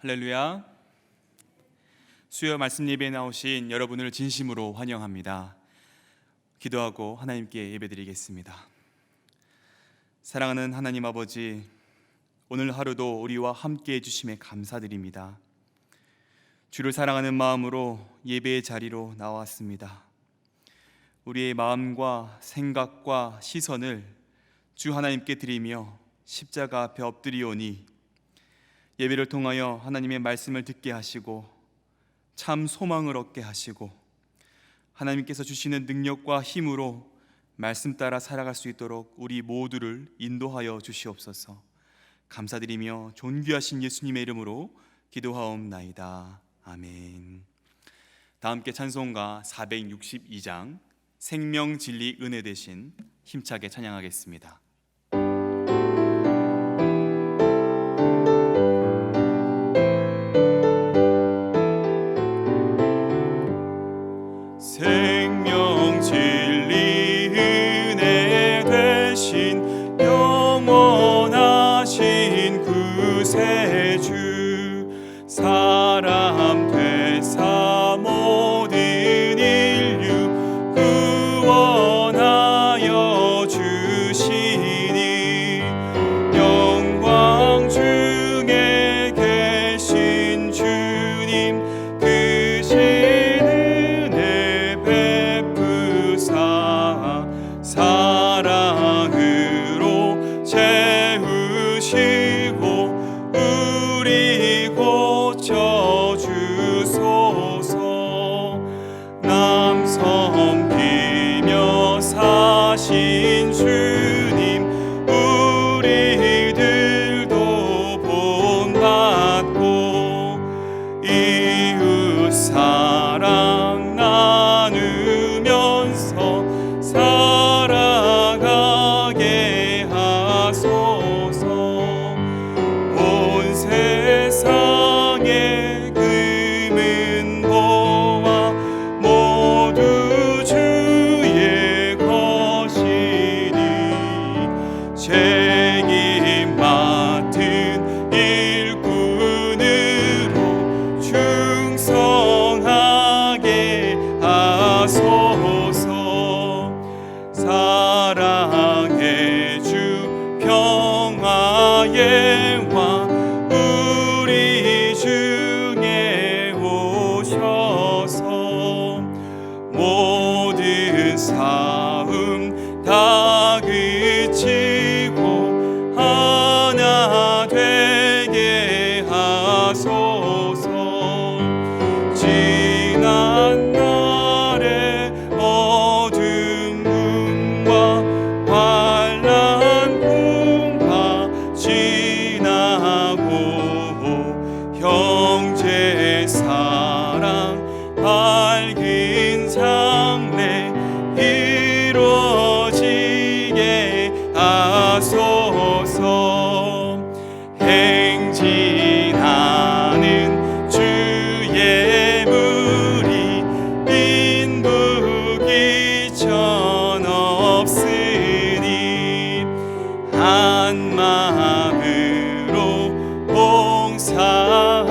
할렐루야. 수요 말씀 예배에 나오신 여러분을 진심으로 환영합니다. 기도하고 하나님께 예배드리겠습니다. 사랑하는 하나님 아버지, 오늘 하루도 우리와 함께 해주심에 감사드립니다. 주를 사랑하는 마음으로 예배의 자리로 나왔습니다. 우리의 마음과 생각과 시선을 주 하나님께 드리며 십자가 앞에 엎드리오니 예배를 통하여 하나님의 말씀을 듣게 하시고 참 소망을 얻게 하시고 하나님께서 주시는 능력과 힘으로 말씀 따라 살아갈 수 있도록 우리 모두를 인도하여 주시옵소서. 감사드리며 존귀하신 예수님의 이름으로 기도하옵나이다. 아멘. 다 함께 찬송가 462장 생명 진리 은혜 대신 힘차게 찬양하겠습니다. 생명 진리 은혜 되신 영원하신 구세주 사람 되사 모든 인류 구원하여 주시니 영광 중에 계신 주님 그 사랑으로 채우시고 우리 고쳐주소서. 남 섬기며 사신 주님 우리들도 본받고 이웃 사랑 나누면서 살아가게 하소서. 온 세상의 금은 보아 모두 주의 것이니 책임 맡은 일꾼으로 충성하게 하소서. 사랑의 주 평화의 왕 우리 중에 오셔서 모든 싸움 다 그치고 하나 되게 하소서. 지난 날의 어둠과 환난 풍파 지나고 형제 사랑 밝은 장래 이루어지게 하소서. 행진하는 주의 무리 빈부귀천 없으니 한 마음으로 봉사하고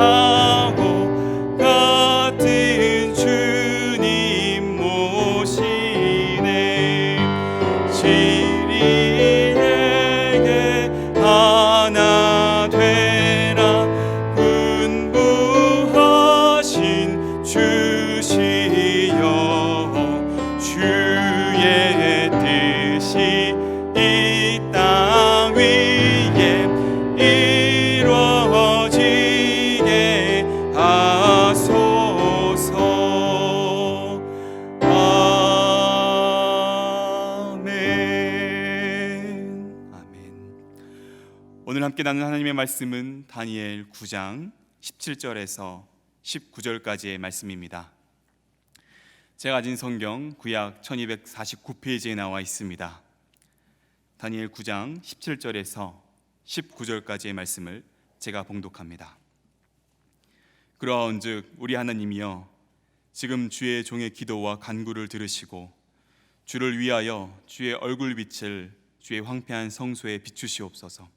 같은 주님 모시네. 진리에게 하나 되라 분부하신 주시여. 주의 뜻이 이 땅 위에 이루어지게 하소서. 아멘. 아멘. 오늘 함께 나눈 하나님의 말씀은 다니엘 9장 17절에서 19절까지의 말씀입니다. 제가 가진 성경 구약 1249페이지에 나와 있습니다. 다니엘 9장 17절에서 19절까지의 말씀을 제가 봉독합니다. 그러한즉 우리 하나님이여 지금 주의 종의 기도와 간구를 들으시고 주를 위하여 주의 얼굴빛을 주의 황폐한 성소에 비추시옵소서.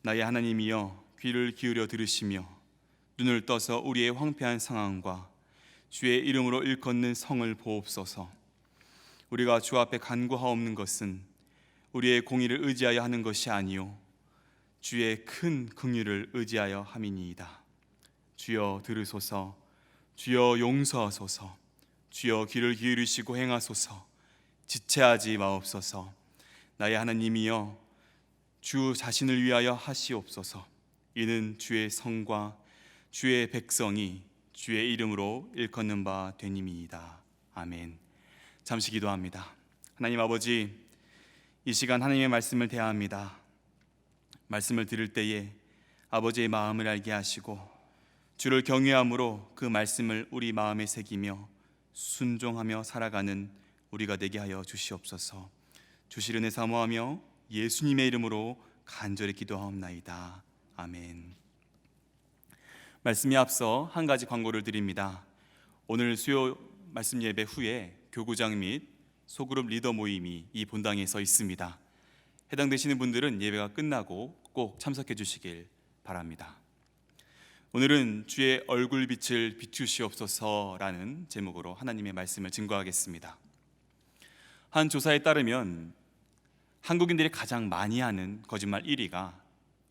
나의 하나님이여 귀를 기울여 들으시며 눈을 떠서 우리의 황폐한 상황과 주의 이름으로 일컫는 성을 보옵소서. 우리가 주 앞에 간구하옵는 것은 우리의 공의를 의지하여 하는 것이 아니요 주의 큰 긍휼을 의지하여 함이니이다. 주여 들으소서. 주여 용서하소서. 주여 귀를 기울이시고 행하소서. 지체하지 마옵소서. 나의 하나님이여 주 자신을 위하여 하시옵소서. 이는 주의 성과 주의 백성이 주의 이름으로 일컫는 바 되님이이다. 아멘. 잠시 기도합니다. 하나님 아버지, 이 시간 하나님의 말씀을 대합니다. 말씀을 들을 때에 아버지의 마음을 알게 하시고 주를 경외함으로 그 말씀을 우리 마음에 새기며 순종하며 살아가는 우리가 되게 하여 주시옵소서. 주실 은혜 사모하며 예수님의 이름으로 간절히 기도하옵나이다. 아멘. 말씀에 앞서 한 가지 광고를 드립니다. 오늘 수요 말씀 예배 후에 교구장 및 소그룹 리더 모임이 이 본당에 서 있습니다. 해당되시는 분들은 예배가 끝나고 꼭 참석해 주시길 바랍니다. 오늘은 주의 얼굴빛을 비추시옵소서라는 제목으로 하나님의 말씀을 증거하겠습니다. 한 조사에 따르면 한국인들이 가장 많이 하는 거짓말 1위가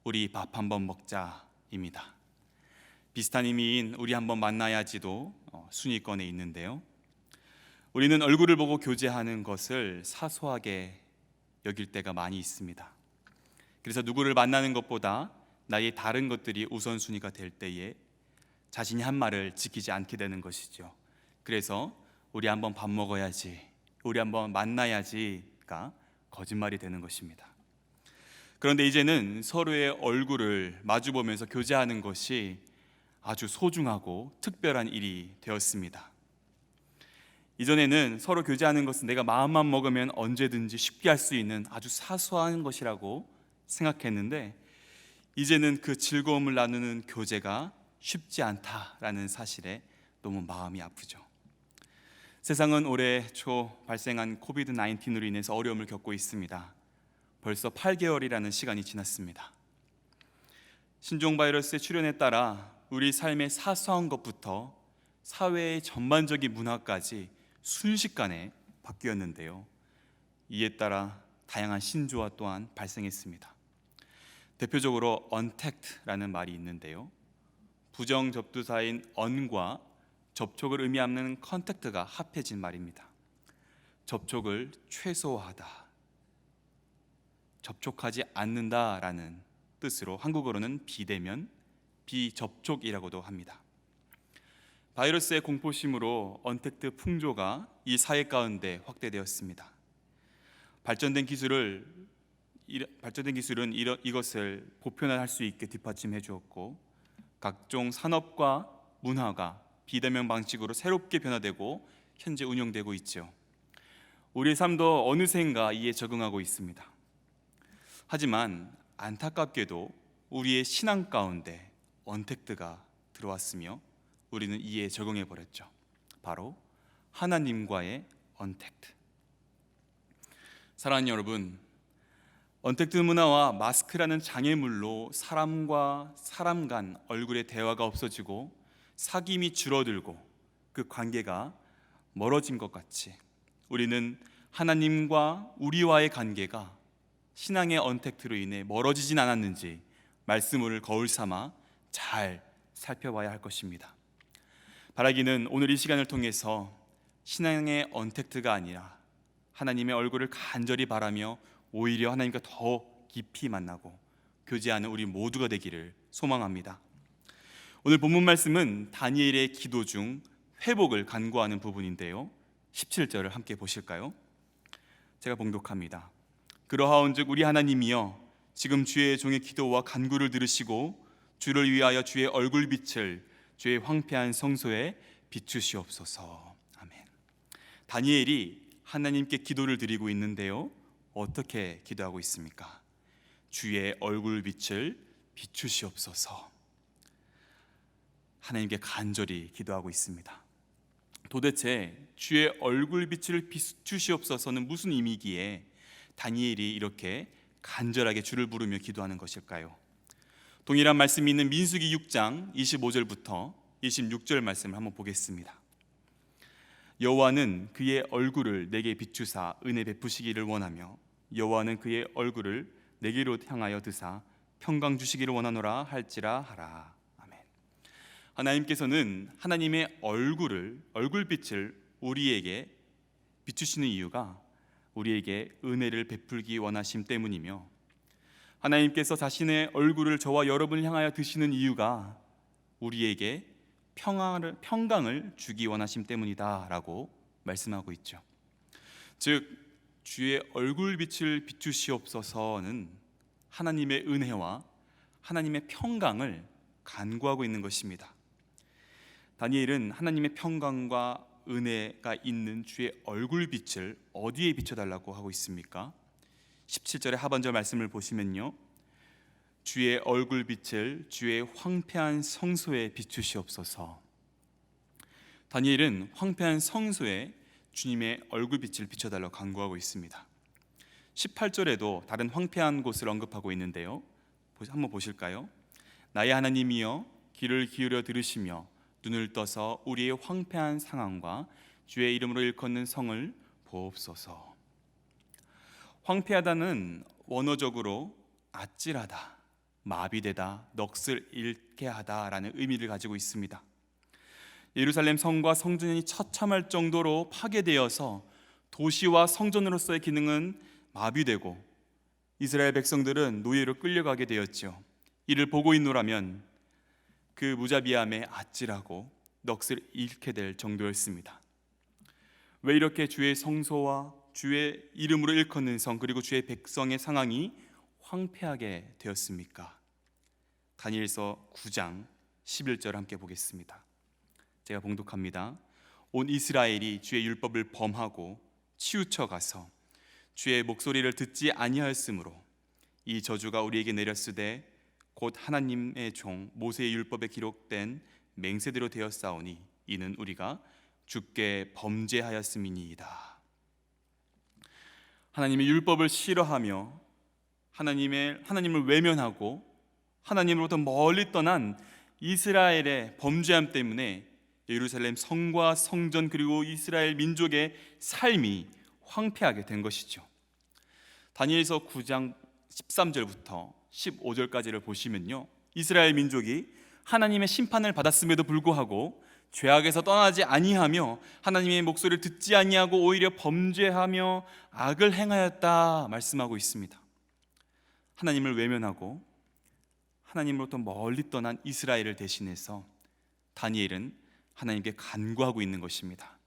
우리 밥 한번 먹자입니다. 비슷한 의미인 우리 한번 만나야지도 순위권에 있는데요. 우리는 얼굴을 보고 교제하는 것을 사소하게 여길 때가 많이 있습니다. 그래서 누구를 만나는 것보다 나의 다른 것들이 우선순위가 될 때에 자신이 한 말을 지키지 않게 되는 것이죠. 그래서 우리 한번 밥 먹어야지, 우리 한번 만나야지가 거짓말이 되는 것입니다. 그런데 이제는 서로의 얼굴을 마주보면서 교제하는 것이 아주 소중하고 특별한 일이 되었습니다. 이전에는 서로 교제하는 것은 내가 마음만 먹으면 언제든지 쉽게 할 수 있는 아주 사소한 것이라고 생각했는데 이제는 그 즐거움을 나누는 교제가 쉽지 않다라는 사실에 너무 마음이 아프죠. 세상은 올해 초 발생한 코비드-19으로 인해서 어려움을 겪고 있습니다. 벌써 8개월이라는 시간이 지났습니다. 신종 바이러스의 출현에 따라 우리 삶의 사소한 것부터 사회의 전반적인 문화까지 순식간에 바뀌었는데요. 이에 따라 다양한 신조어 또한 발생했습니다. 대표적으로 untact라는 말이 있는데요. 부정 접두사인 on과 접촉을 의미하는 contact가 합해진 말입니다. 접촉을 최소화하다, 접촉하지 않는다라는 뜻으로 한국어로는 비대면, 비접촉이라고도 합니다. 바이러스의 공포심으로 언택트 풍조가 이 사회 가운데 확대되었습니다. 발전된 기술은 이것을 보편화할 수 있게 뒷받침해 주었고 각종 산업과 문화가 비대면 방식으로 새롭게 변화되고 현재 운영되고 있죠. 우리의 삶도 어느샌가 이에 적응하고 있습니다. 하지만 안타깝게도 우리의 신앙 가운데 언택트가 들어왔으며 우리는 이에 적응해 버렸죠. 바로 하나님과의 언택트. 사랑하는 여러분, 언택트 문화와 마스크라는 장애물로 사람과 사람 간 얼굴의 대화가 없어지고 사귐이 줄어들고 그 관계가 멀어진 것 같이 우리는 하나님과 우리와의 관계가 신앙의 언택트로 인해 멀어지진 않았는지 말씀을 거울 삼아 잘 살펴봐야 할 것입니다. 바라기는 오늘 이 시간을 통해서 신앙의 언택트가 아니라 하나님의 얼굴을 간절히 바라며 오히려 하나님과 더 깊이 만나고 교제하는 우리 모두가 되기를 소망합니다. 오늘 본문 말씀은 다니엘의 기도 중 회복을 간구하는 부분인데요. 17절을 함께 보실까요? 제가 봉독합니다. 그러하온즉 우리 하나님이여 지금 주의 종의 기도와 간구를 들으시고 주를 위하여 주의 얼굴빛을 주의 황폐한 성소에 비추시옵소서. 아멘. 다니엘이 하나님께 기도를 드리고 있는데요. 어떻게 기도하고 있습니까? 주의 얼굴빛을 비추시옵소서. 하나님께 간절히 기도하고 있습니다. 도대체 주의 얼굴빛을 비추시옵소서는 무슨 의미기에 다니엘이 이렇게 간절하게 주를 부르며 기도하는 것일까요? 동일한 말씀이 있는 민수기 6장 25절부터 26절 말씀을 한번 보겠습니다. 여호와는 그의 얼굴을 내게 비추사 은혜 베푸시기를 원하며 여호와는 그의 얼굴을 내게로 향하여 드사 평강 주시기를 원하노라 할지라 하라. 아멘. 하나님께서는 하나님의 얼굴빛을 우리에게 비추시는 이유가 우리에게 은혜를 베풀기 원하심 때문이며, 하나님께서 자신의 얼굴을 저와 여러분을 향하여 드시는 이유가 우리에게 평강을 주기 원하심 때문이다라고 말씀하고 있죠. 즉 주의 얼굴빛을 비추시옵소서는 하나님의 은혜와 하나님의 평강을 간구하고 있는 것입니다. 다니엘은 하나님의 평강과 은혜가 있는 주의 얼굴빛을 어디에 비춰달라고 하고 있습니까? 17절의 하반절 말씀을 보시면요, 주의 얼굴빛을 주의 황폐한 성소에 비추시옵소서. 다니엘은 황폐한 성소에 주님의 얼굴빛을 비춰달라고 간구하고 있습니다. 18절에도 다른 황폐한 곳을 언급하고 있는데요, 한번 보실까요? 나의 하나님이여 귀를 기울여 들으시며 눈을 떠서 우리의 황폐한 상황과 주의 이름으로 일컫는 성을 보옵소서. 황폐하다는 원어적으로 아찔하다, 마비되다, 넋을 잃게 하다라는 의미를 가지고 있습니다. 예루살렘 성과 성전이 처참할 정도로 파괴되어서 도시와 성전으로서의 기능은 마비되고 이스라엘 백성들은 노예로 끌려가게 되었죠. 이를 보고 있노라면 그 무자비함에 아찔하고 넋을 잃게 될 정도였습니다. 왜 이렇게 주의 성소와 주의 이름으로 일컫는 성, 그리고 주의 백성의 상황이 황폐하게 되었습니까? 다니엘서 9장 11절 함께 보겠습니다. 제가 봉독합니다. 온 이스라엘이 주의 율법을 범하고 치우쳐 가서 주의 목소리를 듣지 아니하였으므로 이 저주가 우리에게 내렸으되 곧 하나님의 종 모세의 율법에 기록된 맹세대로 되었사오니 이는 우리가 주께 범죄하였음이니이다. 하나님의 율법을 싫어하며 하나님을 외면하고 하나님으로부터 멀리 떠난 이스라엘의 범죄함 때문에 예루살렘 성과 성전 그리고 이스라엘 민족의 삶이 황폐하게 된 것이죠. 다니엘서 9장 13절부터 15절까지를 보시면요, 이스라엘 민족이 하나님의 심판을 받았음에도 불구하고 죄악에서 떠나지 아니하며 하나님의 목소리를 듣지 아니하고 오히려 범죄하며 악을 행하였다 말씀하고 있습니다. 하나님을 외면하고 하나님으로부터 멀리 떠난 이스라엘을 대신해서 다니엘은 하나님께 간구하고 있는 것입니다.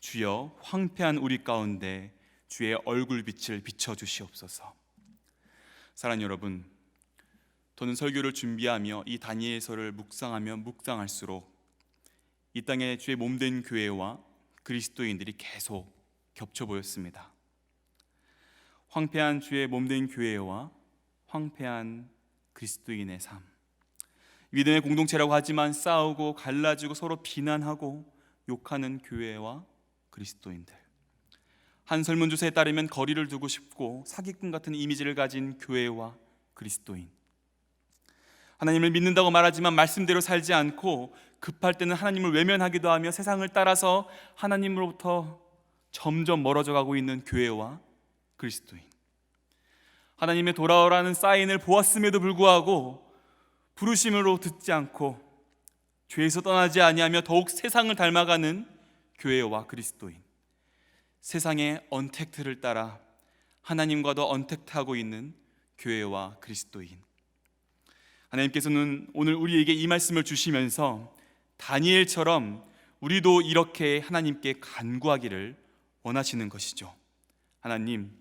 주여 황폐한 우리 가운데 주의 얼굴빛을 비춰주시옵소서. 사랑하는 여러분, 저는 설교를 준비하며 이 다니엘서를 묵상하며 묵상할수록 이 땅에 주의 몸된 교회와 그리스도인들이 계속 겹쳐 보였습니다. 황폐한 주의 몸된 교회와 황폐한 그리스도인의 삶, 믿음의 공동체라고 하지만 싸우고 갈라지고 서로 비난하고 욕하는 교회와 그리스도인들, 한 설문조사에 따르면 거리를 두고 싶고 사기꾼 같은 이미지를 가진 교회와 그리스도인, 하나님을 믿는다고 말하지만 말씀대로 살지 않고 급할 때는 하나님을 외면하기도 하며 세상을 따라서 하나님으로부터 점점 멀어져 가고 있는 교회와 그리스도인, 하나님의 돌아오라는 사인을 보았음에도 불구하고 부르심으로 듣지 않고 죄에서 떠나지 아니하며 더욱 세상을 닮아가는 교회와 그리스도인, 세상의 언택트를 따라 하나님과도 언택트하고 있는 교회와 그리스도인. 하나님께서는 오늘 우리에게 이 말씀을 주시면서 다니엘처럼 우리도 이렇게 하나님께 간구하기를 원하시는 것이죠. 하나님,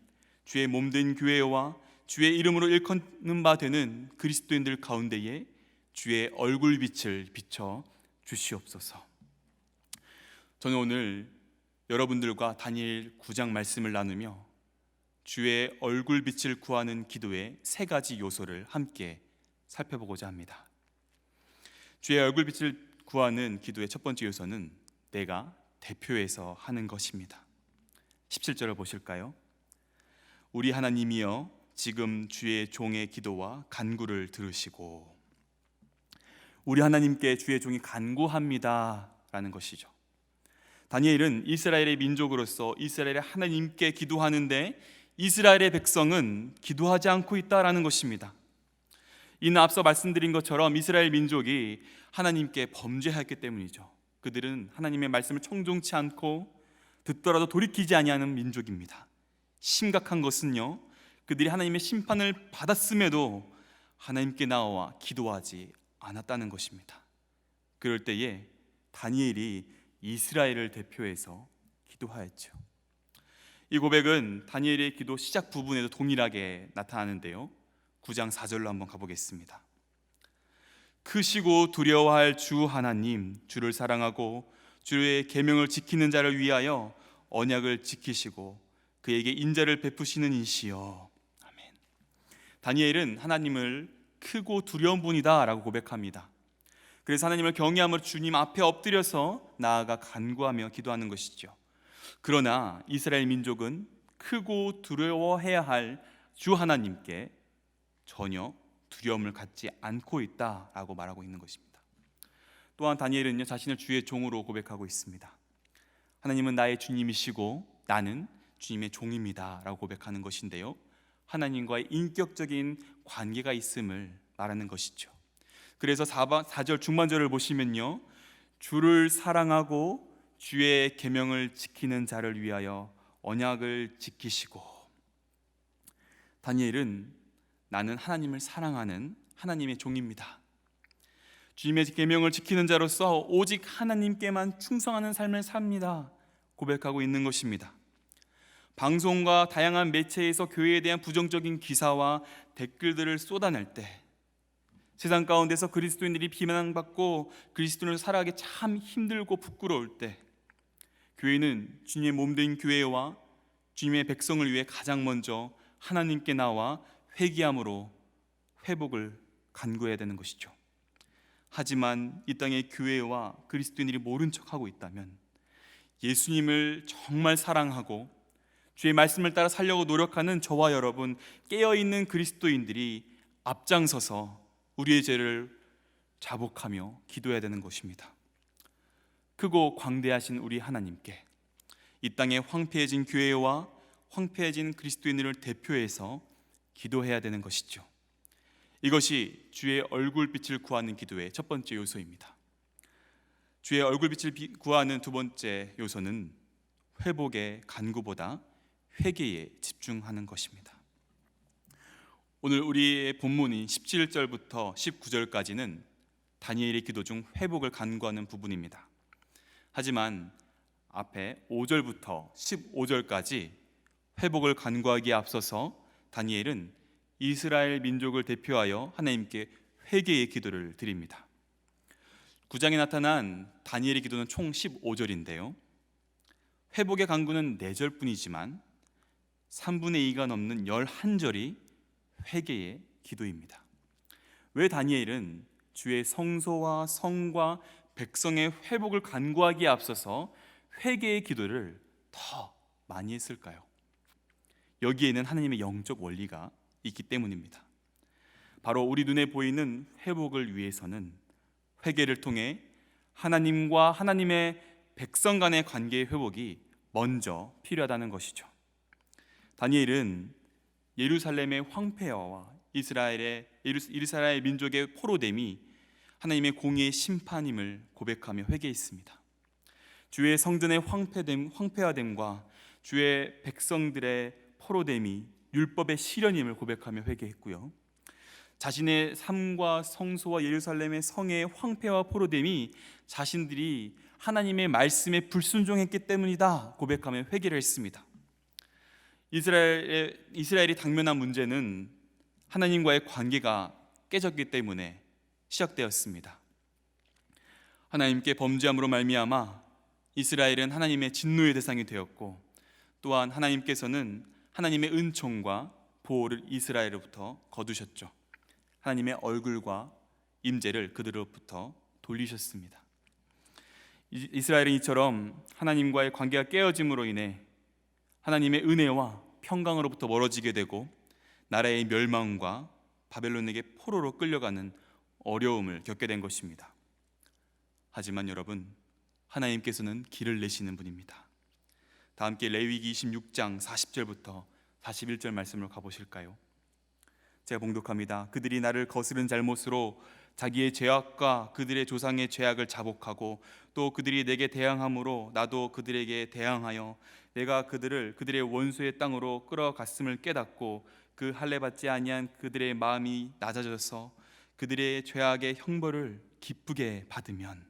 주의 몸된 교회와 주의 이름으로 일컫는 바 되는 그리스도인들 가운데에 주의 얼굴빛을 비춰 주시옵소서. 저는 오늘 여러분들과 다니엘 9장 말씀을 나누며 주의 얼굴빛을 구하는 기도의 세 가지 요소를 함께 살펴보고자 합니다. 주의 얼굴빛을 구하는 기도의 첫 번째 요소는 내가 대표해서 하는 것입니다. 17절을 보실까요? 우리 하나님이여 지금 주의 종의 기도와 간구를 들으시고. 우리 하나님께 주의 종이 간구합니다 라는 것이죠. 다니엘은 이스라엘의 민족으로서 이스라엘의 하나님께 기도하는데 이스라엘의 백성은 기도하지 않고 있다라는 것입니다. 이는 앞서 말씀드린 것처럼 이스라엘 민족이 하나님께 범죄했기 때문이죠. 그들은 하나님의 말씀을 청종치 않고 듣더라도 돌이키지 아니하는 민족입니다. 심각한 것은요, 그들이 하나님의 심판을 받았음에도 하나님께 나와 기도하지 않았다는 것입니다. 그럴 때에 다니엘이 이스라엘을 대표해서 기도하였죠. 이 고백은 다니엘의 기도 시작 부분에도 동일하게 나타나는데요, 9장 4절로 한번 가보겠습니다. 크시고 두려워할 주 하나님, 주를 사랑하고 주의 계명을 지키는 자를 위하여 언약을 지키시고 그에게 인자를 베푸시는 이시여. 아멘. 다니엘은 하나님을 크고 두려운 분이다 라고 고백합니다. 그래서 하나님을 경외함으로 주님 앞에 엎드려서 나아가 간구하며 기도하는 것이죠. 그러나 이스라엘 민족은 크고 두려워해야 할 주 하나님께 전혀 두려움을 갖지 않고 있다라고 말하고 있는 것입니다. 또한 다니엘은요, 자신을 주의 종으로 고백하고 있습니다. 하나님은 나의 주님이시고 나는 주님의 종입니다 라고 고백하는 것인데요, 하나님과의 인격적인 관계가 있음을 말하는 것이죠. 그래서 4절 중반절을 보시면요, 주를 사랑하고 주의 계명을 지키는 자를 위하여 언약을 지키시고. 다니엘은 나는 하나님을 사랑하는 하나님의 종입니다, 주님의 계명을 지키는 자로서 오직 하나님께만 충성하는 삶을 삽니다 고백하고 있는 것입니다. 방송과 다양한 매체에서 교회에 대한 부정적인 기사와 댓글들을 쏟아낼 때, 세상 가운데서 그리스도인들이 비난받고 그리스도인을 살아가기 참 힘들고 부끄러울 때, 교회는 주님의 몸된 교회와 주님의 백성을 위해 가장 먼저 하나님께 나와 회개함으로 회복을 간구해야 되는 것이죠. 하지만 이 땅의 교회와 그리스도인들이 모른 척하고 있다면, 예수님을 정말 사랑하고 주의 말씀을 따라 살려고 노력하는 저와 여러분 깨어있는 그리스도인들이 앞장서서 우리의 죄를 자복하며 기도해야 되는 것입니다. 크고 광대하신 우리 하나님께 이 땅에 황폐해진 교회와 황폐해진 그리스도인들을 대표해서 기도해야 되는 것이죠. 이것이 주의 얼굴빛을 구하는 기도의 첫 번째 요소입니다. 주의 얼굴빛을 구하는 두 번째 요소는 회복의 간구보다 회개에 집중하는 것입니다. 오늘 우리의 본문인 17절부터 19절까지는 다니엘의 기도 중 회복을 간구하는 부분입니다. 하지만 앞에 5절부터 15절까지 회복을 간구하기에 앞서서 다니엘은 이스라엘 민족을 대표하여 하나님께 회개의 기도를 드립니다. 9장에 나타난 다니엘의 기도는 총 15절인데요, 회복의 간구는 4절뿐이지만 3분의 2가 넘는 11절이 회개의 기도입니다. 왜 다니엘은 주의 성소와 성과 백성의 회복을 간구하기에 앞서서 회개의 기도를 더 많이 했을까요? 여기에는 하나님의 영적 원리가 있기 때문입니다. 바로 우리 눈에 보이는 회복을 위해서는 회개를 통해 하나님과 하나님의 백성 간의 관계의 회복이 먼저 필요하다는 것이죠. 다니엘은 예루살렘의 황폐화와 이스라엘 민족의 포로됨이 하나님의 공의의 심판임을 고백하며 회개했습니다. 주의 성전의 황폐화됨과 주의 백성들의 포로됨이 율법의 실현임을 고백하며 회개했고요, 자신의 삶과 성소와 예루살렘의 성의 황폐와 포로됨이 자신들이 하나님의 말씀에 불순종했기 때문이다 고백하며 회개를 했습니다. 이스라엘이 당면한 문제는 하나님과의 관계가 깨졌기 때문에 시작되었습니다. 하나님께 범죄함으로 말미암아 이스라엘은 하나님의 진노의 대상이 되었고, 또한 하나님께서는 하나님의 은총과 보호를 이스라엘로부터 거두셨죠. 하나님의 얼굴과 임재를 그들로부터 돌리셨습니다. 이스라엘은 이처럼 하나님과의 관계가 깨어짐으로 인해 하나님의 은혜와 평강으로부터 멀어지게 되고 나라의 멸망과 바벨론에게 포로로 끌려가는 어려움을 겪게 된 것입니다. 하지만 여러분, 하나님께서는 길을 내시는 분입니다. 다 함께 레위기 26장 40절부터 41절 말씀으로 가보실까요? 제가 봉독합니다. 그들이 나를 거스른 잘못으로 자기의 죄악과 그들의 조상의 죄악을 자복하고 또 그들이 내게 대항함으로 나도 그들에게 대항하여 내가 그들을 그들의 원수의 땅으로 끌어갔음을 깨닫고 그 할례 받지 아니한 그들의 마음이 낮아져서 그들의 죄악의 형벌을 기쁘게 받으면,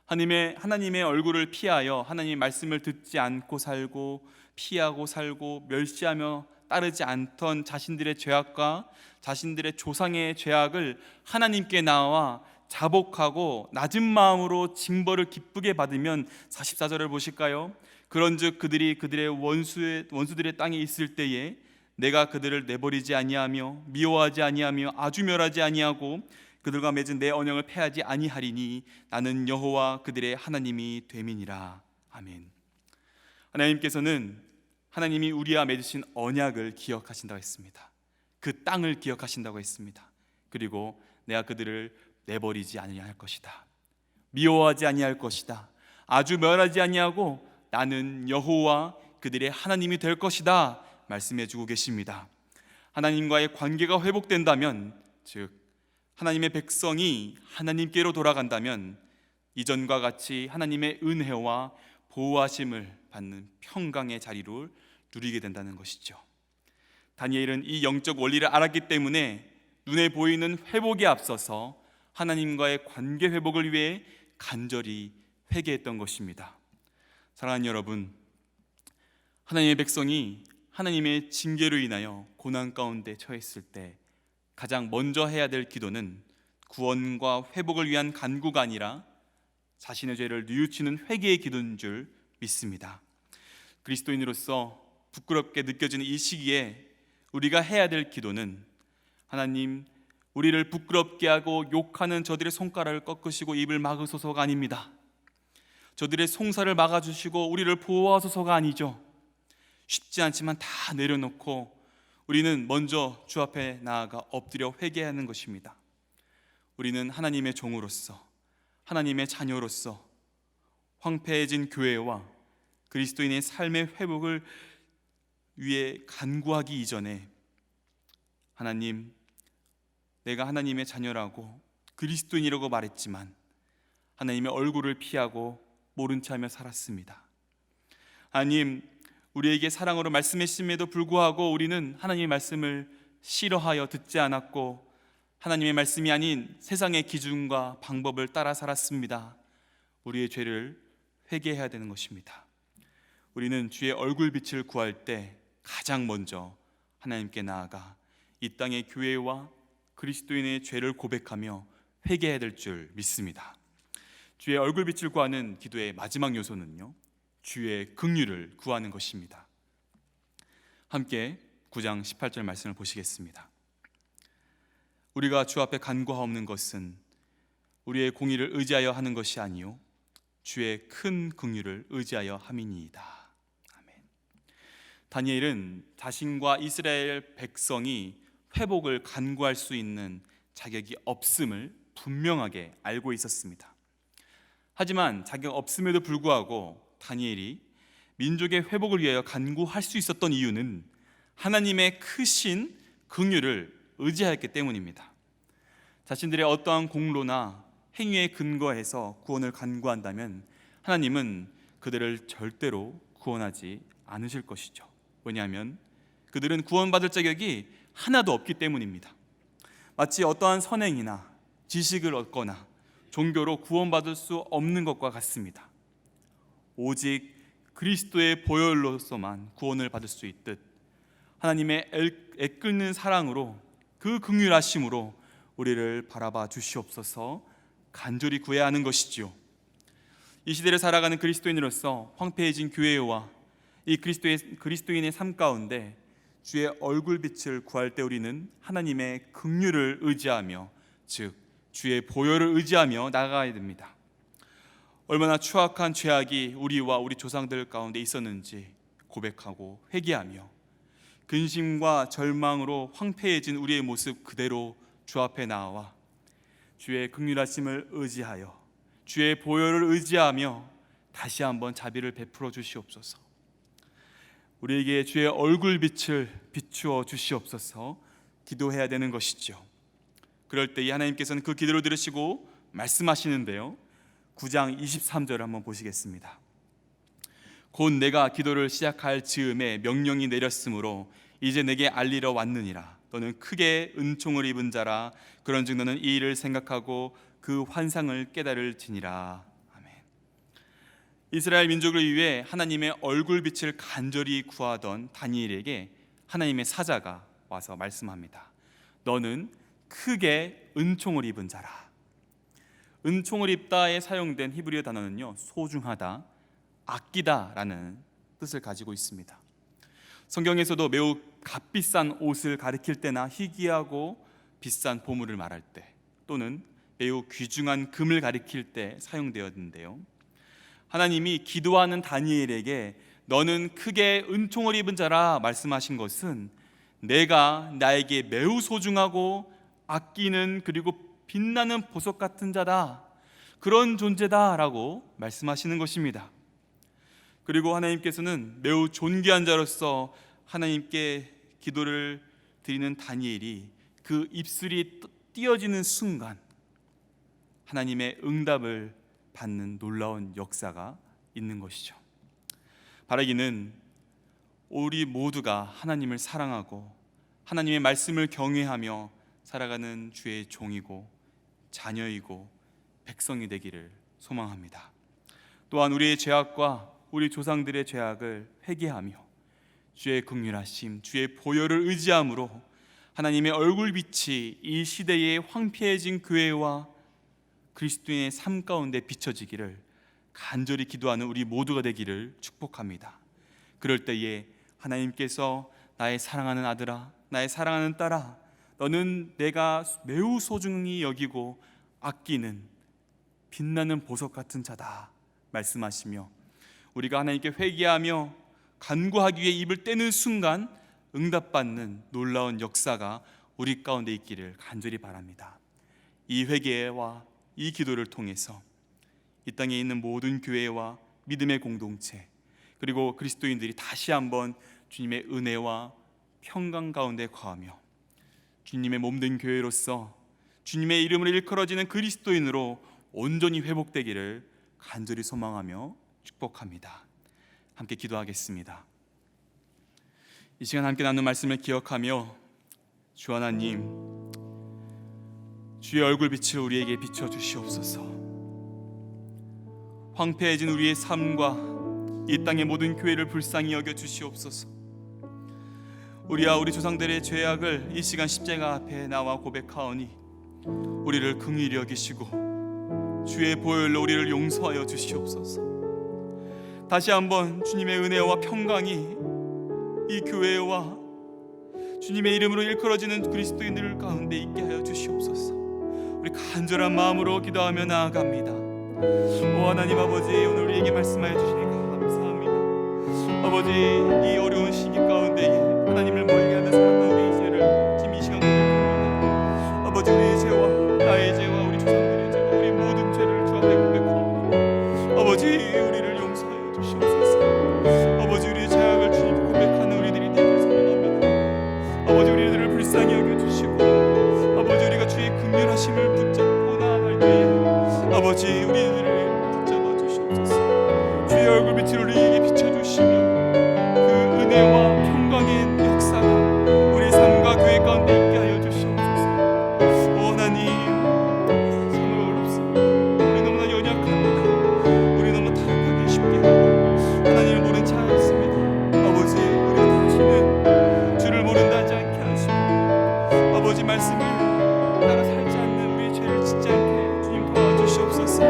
하나님의 얼굴을 피하여 하나님의 말씀을 듣지 않고 살고 피하고 살고 멸시하며 따르지 않던 자신들의 죄악과 자신들의 조상의 죄악을 하나님께 나와 자복하고 낮은 마음으로 징벌을 기쁘게 받으면, 44절을 보실까요? 그런즉 그들이 그들의 원수들의 땅에 있을 때에 내가 그들을 내버리지 아니하며 미워하지 아니하며 아주 멸하지 아니하고 그들과 맺은 내 언약을 폐하지 아니하리니 나는 여호와 그들의 하나님이 됨이니라. 아멘. 하나님께서는 하나님이 우리와 맺으신 언약을 기억하신다고 했습니다. 그 땅을 기억하신다고 했습니다. 그리고 내가 그들을 내버리지 아니할 것이다, 미워하지 아니할 것이다, 아주 멸하지 아니하고 나는 여호와 그들의 하나님이 될 것이다 말씀해 주고 계십니다. 하나님과의 관계가 회복된다면, 즉 하나님의 백성이 하나님께로 돌아간다면 이전과 같이 하나님의 은혜와 보호하심을 받는 평강의 자리를 누리게 된다는 것이죠. 다니엘은 이 영적 원리를 알았기 때문에 눈에 보이는 회복에 앞서서 하나님과의 관계 회복을 위해 간절히 회개했던 것입니다. 사랑하는 여러분, 하나님의 백성이 하나님의 징계로 인하여 고난 가운데 처했을 때 가장 먼저 해야 될 기도는 구원과 회복을 위한 간구가 아니라 자신의 죄를 뉘우치는 회개의 기도인 줄 믿습니다. 그리스도인으로서 부끄럽게 느껴지는 이 시기에 우리가 해야 될 기도는, 하나님, 우리를 부끄럽게 하고 욕하는 저들의 손가락을 꺾으시고 입을 막으소서가 아닙니다. 저들의 송사를 막아주시고 우리를 보호하소서가 아니죠. 쉽지 않지만 다 내려놓고 우리는 먼저 주 앞에 나아가 엎드려 회개하는 것입니다. 우리는 하나님의 종으로서, 하나님의 자녀로서 황폐해진 교회와 그리스도인의 삶의 회복을 위해 간구하기 이전에, 하나님, 내가 하나님의 자녀라고 그리스도인이라고 말했지만 하나님의 얼굴을 피하고 모른 체 하며 살았습니다. 하나님, 우리에게 사랑으로 말씀하심에도 불구하고 우리는 하나님의 말씀을 싫어하여 듣지 않았고 하나님의 말씀이 아닌 세상의 기준과 방법을 따라 살았습니다. 우리의 죄를 회개해야 되는 것입니다. 우리는 주의 얼굴빛을 구할 때 가장 먼저 하나님께 나아가 이 땅의 교회와 그리스도인의 죄를 고백하며 회개해야 될 줄 믿습니다. 주의 얼굴빛을 구하는 기도의 마지막 요소는요, 주의 긍휼을 구하는 것입니다. 함께 9장 18절 말씀을 보시겠습니다. 우리가 주 앞에 간구하옵는 것은 우리의 공의를 의지하여 하는 것이 아니요 주의 큰 긍휼을 의지하여 함이니이다. 아멘. 다니엘은 자신과 이스라엘 백성이 회복을 간구할 수 있는 자격이 없음을 분명하게 알고 있었습니다. 하지만 자격 없음에도 불구하고 다니엘이 민족의 회복을 위하여 간구할 수 있었던 이유는 하나님의 크신 긍휼을 의지하였기 때문입니다. 자신들의 어떠한 공로나 행위에 근거해서 구원을 간구한다면 하나님은 그들을 절대로 구원하지 않으실 것이죠. 왜냐하면 그들은 구원받을 자격이 하나도 없기 때문입니다. 마치 어떠한 선행이나 지식을 얻거나 종교로 구원받을 수 없는 것과 같습니다. 오직 그리스도의 보혈로서만 구원을 받을 수 있듯 하나님의 애끓는 사랑으로 그 긍휼하심으로 우리를 바라봐 주시옵소서 간절히 구해야 하는 것이지요. 이 시대를 살아가는 그리스도인으로서 황폐해진 교회와 이 그리스도인의 삶 가운데 주의 얼굴빛을 구할 때 우리는 하나님의 긍휼을 의지하며, 즉 주의 보혈을 의지하며 나아가야 됩니다. 얼마나 추악한 죄악이 우리와 우리 조상들 가운데 있었는지 고백하고 회개하며 근심과 절망으로 황폐해진 우리의 모습 그대로 주 앞에 나와 주의 긍휼하심을 의지하여 주의 보혈을 의지하며 다시 한번 자비를 베풀어 주시옵소서. 우리에게 주의 얼굴빛을 비추어 주시옵소서 기도해야 되는 것이죠. 그럴 때 하나님께서는 그 기도를 들으시고 말씀하시는데요, 9장 23절을 한번 보시겠습니다. 곧 내가 기도를 시작할 즈음에 명령이 내렸으므로 이제 내게 알리러 왔느니라. 너는 크게 은총을 입은 자라. 그런즉 너는 이 일을 생각하고 그 환상을 깨달을지니라. 아멘. 이스라엘 민족을 위해 하나님의 얼굴빛을 간절히 구하던 다니엘에게 하나님의 사자가 와서 말씀합니다. 너는 크게 은총을 입은 자라. 은총을 입다에 사용된 히브리어 단어는요, 소중하다, 아끼다라는 뜻을 가지고 있습니다. 성경에서도 매우 값비싼 옷을 가리킬 때나 희귀하고 비싼 보물을 말할 때, 또는 매우 귀중한 금을 가리킬 때 사용되었는데요, 하나님이 기도하는 다니엘에게 너는 크게 은총을 입은 자라 말씀하신 것은 내가 나에게 매우 소중하고 아끼는, 그리고 빛나는 보석 같은 자다, 그런 존재다라고 말씀하시는 것입니다. 그리고 하나님께서는 매우 존귀한 자로서 하나님께 기도를 드리는 다니엘이 그 입술이 띄어지는 순간 하나님의 응답을 받는 놀라운 역사가 있는 것이죠. 바라기는 우리 모두가 하나님을 사랑하고 하나님의 말씀을 경외하며 살아가는 주의 종이고 자녀이고 백성이 되기를 소망합니다. 또한 우리의 죄악과 우리 조상들의 죄악을 회개하며 주의 긍휼하심, 주의 보혈을 의지함으로 하나님의 얼굴빛이 이 시대에 황폐해진 교회와 그리스도인의 삶 가운데 비춰지기를 간절히 기도하는 우리 모두가 되기를 축복합니다. 그럴 때에 하나님께서 나의 사랑하는 아들아, 나의 사랑하는 딸아, 너는 내가 매우 소중히 여기고 아끼는 빛나는 보석 같은 자다 말씀하시며, 우리가 하나님께 회개하며 간구하기 위해 입을 떼는 순간 응답받는 놀라운 역사가 우리 가운데 있기를 간절히 바랍니다. 이 회개와 이 기도를 통해서 이 땅에 있는 모든 교회와 믿음의 공동체, 그리고 그리스도인들이 다시 한번 주님의 은혜와 평강 가운데 거하며 주님의 몸된 교회로서 주님의 이름을 일컬어지는 그리스도인으로 온전히 회복되기를 간절히 소망하며 축복합니다. 함께 기도하겠습니다. 이 시간 함께 나눈 말씀을 기억하며 주 하나님, 주의 얼굴빛을 우리에게 비춰 주시옵소서. 황폐해진 우리의 삶과 이 땅의 모든 교회를 불쌍히 여겨 주시옵소서. 우리와 우리 조상들의 죄악을 이 시간 십자가 앞에 나와 고백하오니 우리를 긍휼히 여기시고 주의 보혈로 우리를 용서하여 주시옵소서. 다시 한번 주님의 은혜와 평강이 이 교회와 주님의 이름으로 일컬어지는 그리스도인들 가운데 있게 하여 주시옵소서. 우리 간절한 마음으로 기도하며 나아갑니다. 오 하나님 아버지, 오늘 우리에게 말씀하여 주시니 감사합니다. 아버지, 이 어려운 시기 가운데에 하나님을 멀리하며 살았던 우리의 죄를 지금 이 시간 고백합니다. 아버지, 우리의 죄와 나의 죄와 우리 조상들의 죄와 우리 모든 죄를 주 앞에 고백하오니 아버지, 우리를 용서하여 주시옵소서. 아버지, 우리의 죄악을 주님께 고백하는 우리들이 되길 소망합니다. 아버지, 우리들을 불쌍히 여겨주시고 아버지, 우리가 주의 긍휼하심을 붙잡고 나아갈 때에 아버지, 우리들을 붙잡아 주시옵소서. 주의 얼굴빛을 우리에게 비춰주시며 그 은혜와 평강의 역사가 우리 삶과 교회 가운데 있게 하여 주시옵소서. 오 하나님, 참으로 어렵습니다. 우리 너무나 연약합니다. 우리 너무 타락하기 쉽게 하고 하나님을 모른 자 않습니다. 아버지, 우리가 다시는 주를 모른다 하지 않게 하시고 아버지, 말씀을 따라 살지 않는 우리의 죄를 짓지 않게 주님 도와주시옵소서.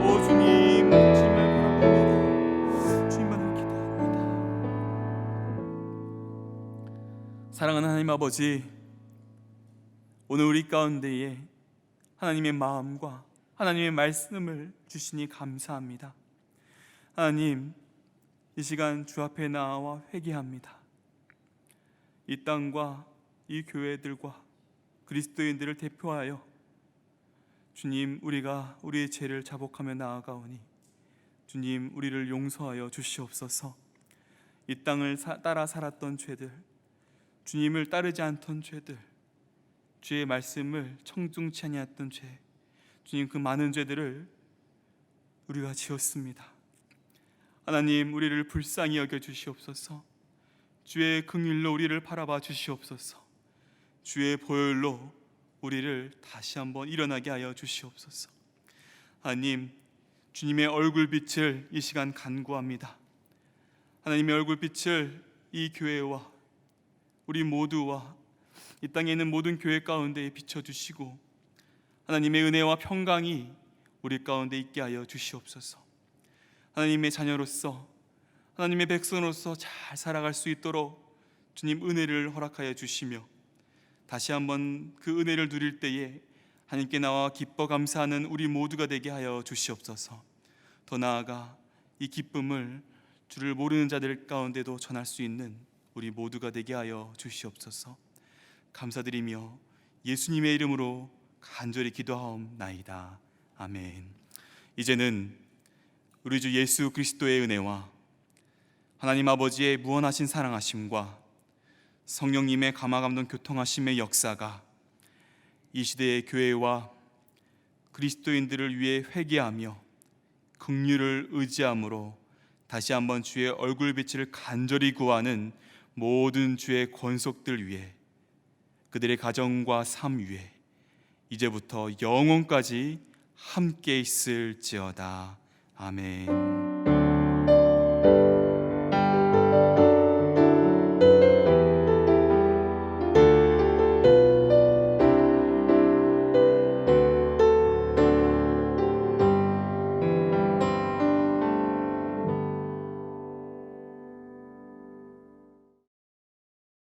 오 주님, 주님을 바라봅니다. 주님만을 기도합니다. 사랑하는 하나님 아버지, 오늘 우리 가운데에 하나님의 마음과 하나님의 말씀을 주시니 감사합니다. 하나님, 이 시간 주 앞에 나와 회개합니다. 이 땅과 이 교회들과 그리스도인들을 대표하여 주님, 우리가 우리의 죄를 자복하며 나아가오니 주님, 우리를 용서하여 주시옵소서. 이 땅을 따라 살았던 죄들, 주님을 따르지 않던 죄들, 주의 말씀을 청중치 아니했던 죄, 주님, 그 많은 죄들을 우리가 지었습니다. 하나님, 우리를 불쌍히 여겨 주시옵소서. 주의 긍휼로 우리를 바라봐 주시옵소서. 주의 보혈로 우리를 다시 한번 일어나게 하여 주시옵소서. 하나님, 주님의 얼굴빛을 이 시간 간구합니다. 하나님의 얼굴빛을 이 교회와 우리 모두와 이 땅에 있는 모든 교회 가운데 비춰주시고 하나님의 은혜와 평강이 우리 가운데 있게 하여 주시옵소서. 하나님의 자녀로서, 하나님의 백성으로서 잘 살아갈 수 있도록 주님 은혜를 허락하여 주시며 다시 한번 그 은혜를 누릴 때에 하나님께 나와 기뻐 감사하는 우리 모두가 되게 하여 주시옵소서. 더 나아가 이 기쁨을 주를 모르는 자들 가운데도 전할 수 있는 우리 모두가 되게 하여 주시옵소서. 감사드리며 예수님의 이름으로 간절히 기도하옵나이다. 아멘. 이제는 우리 주 예수 그리스도의 은혜와 하나님 아버지의 무한하신 사랑하심과 성령님의 감화감동 교통하심의 역사가 이 시대의 교회와 그리스도인들을 위해 회개하며 긍휼을 의지함으로 다시 한번 주의 얼굴빛을 간절히 구하는 모든 주의 권속들 위해, 그들의 가정과 삶 위에 이제부터 영원까지 함께 있을지어다. 아멘.